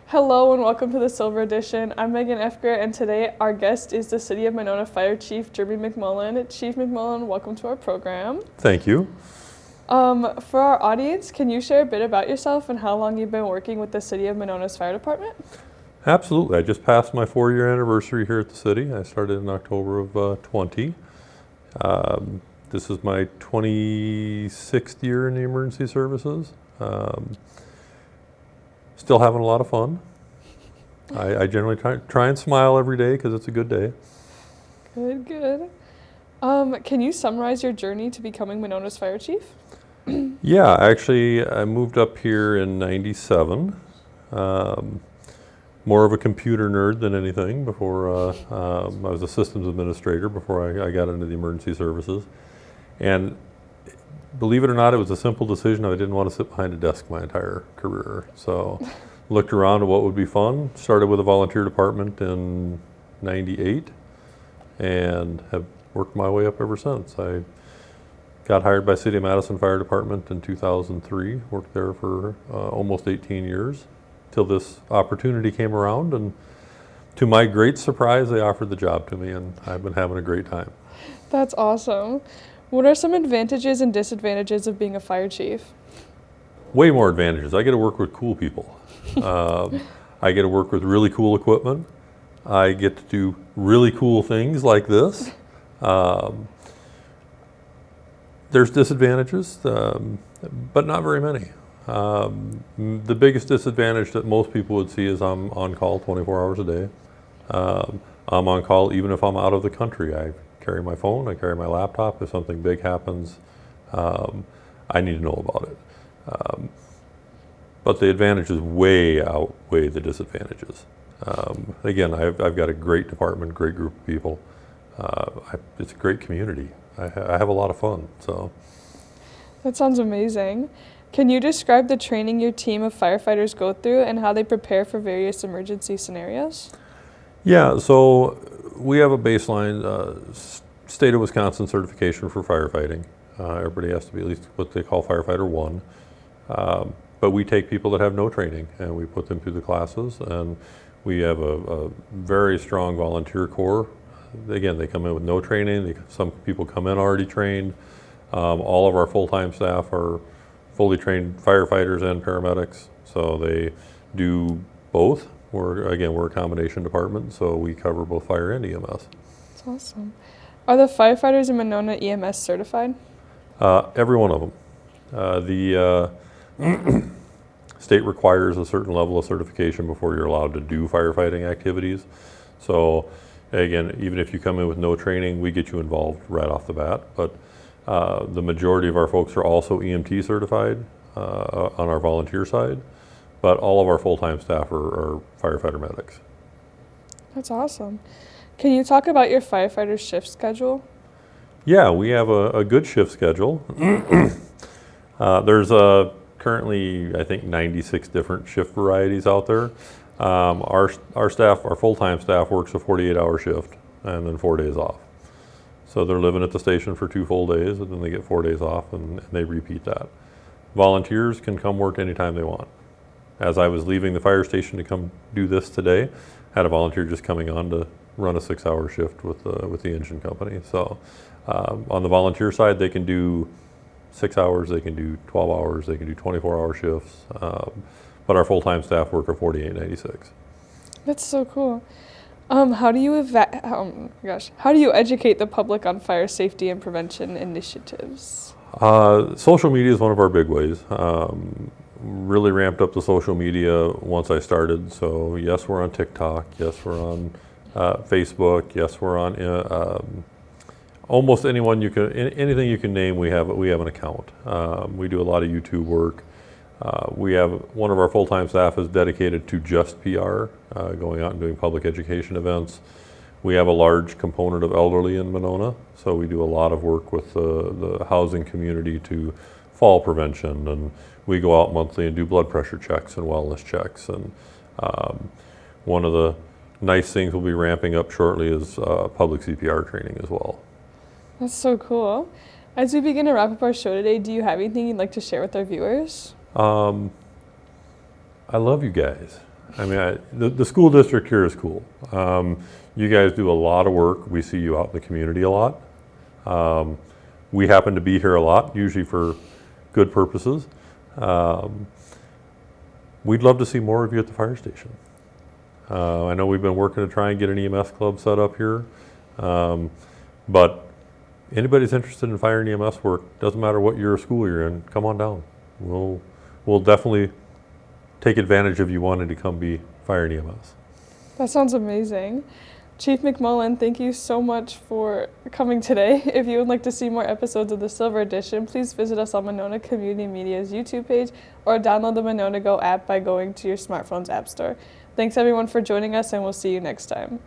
Hello and welcome to the Silver Edition. I'm Megan Efker, and today our guest is the City of Monona Fire Chief Jeremy McMullen. Chief McMullen, welcome to our program. Thank you. For our audience, can you share a bit about yourself and how long you've been working with the City of Monona's Fire Department? Absolutely. I just passed my 4-year anniversary here at the city. I started in October of 20. This is my 26th year in the emergency services. Still having a lot of fun. I generally try and smile every day because it's a good day. Good. Can you summarize your journey to becoming Monona's Fire Chief? Yeah, actually, I moved up here in '97. More of a computer nerd than anything. Before I was a systems administrator before I got into the emergency services. And believe it or not, it was a simple decision. I didn't want to sit behind a desk my entire career. So looked around at what would be fun. Started with a volunteer department in '98 and have worked my way up ever since. I got hired by City of Madison Fire Department in 2003. Worked there for almost 18 years till this opportunity came around. And to my great surprise, they offered the job to me, and I've been having a great time. That's awesome. What are some advantages and disadvantages of being a fire chief? Way more advantages. I get to work with cool people. I get to work with really cool equipment. I get to do really cool things like this. There's disadvantages, but not very many. The biggest disadvantage that most people would see is I'm on call 24 hours a day. I'm on call even if I'm out of the country. I carry my phone, I carry my laptop. If something big happens, I need to know about it. But the advantages way outweigh the disadvantages. Again, I've got a great department, great group of people. It's a great community. I have a lot of fun. So That sounds amazing. Can you describe the training your team of firefighters go through and how they prepare for various emergency scenarios? yeah, so we have a baseline state of Wisconsin certification for firefighting. Everybody has to be at least what they call firefighter 1. But we take people that have no training and we put them through the classes, and we have a very strong volunteer corps. Again, they come in with no training. Some people come in already trained. All of our full-time staff are fully trained firefighters and paramedics, so they do both. We're a combination department, so we cover both fire and EMS. That's awesome. Are the firefighters in Monona EMS certified? Every one of them. The state requires a certain level of certification before you're allowed to do firefighting activities. So again, even if you come in with no training, we get you involved right off the bat. But the majority of our folks are also EMT certified on our volunteer side. But all of our full-time staff are firefighter medics. That's awesome. Can you talk about your firefighter shift schedule? Yeah, we have a good shift schedule. There's currently, I think, 96 different shift varieties out there. Our staff, our full-time staff, works a 48-hour shift and then 4 days off. So they're living at the station for 2 full days, and then they get 4 days off, and they repeat that. Volunteers can come work anytime they want. As I was leaving the fire station to come do this today, had a volunteer just coming on to run a 6-hour shift with the engine company. So on the volunteer side, they can do 6 hours, they can do 12 hours, they can do 24-hour shifts. But our full-time staff work a 48-96. That's so cool. How do you how do you educate the public on fire safety and prevention initiatives? Social media is one of our big ways. Really ramped up the social media once I started. So yes, we're on TikTok. Yes, we're on Facebook. Yes, we're on almost anything you can name. We have an account. We do a lot of YouTube work. We have one of our full-time staff is dedicated to just PR, going out and doing public education events. We have a large component of elderly in Monona, so we do a lot of work with the housing community to fall prevention, and we go out monthly and do blood pressure checks and wellness checks. And one of the nice things we'll be ramping up shortly is public CPR training as well. That's so cool. As we begin to wrap up our show today, do you have anything you'd like to share with our viewers? I love you guys. I mean, the school district here is cool. You guys do a lot of work. We see you out in the community a lot. We happen to be here a lot, usually for good purposes. We'd love to see more of you at the fire station. I know we've been working to try and get an EMS club set up here, but anybody's interested in fire and EMS work, doesn't matter what year of school you're in, come on down. We'll definitely take advantage of you wanting to come be fire and EMS. That sounds amazing. Chief McMullen, thank you so much for coming today. If you would like to see more episodes of the Silver Edition, please visit us on Monona Community Media's YouTube page or download the Monona Go app by going to your smartphone's app store. Thanks everyone for joining us, and we'll see you next time.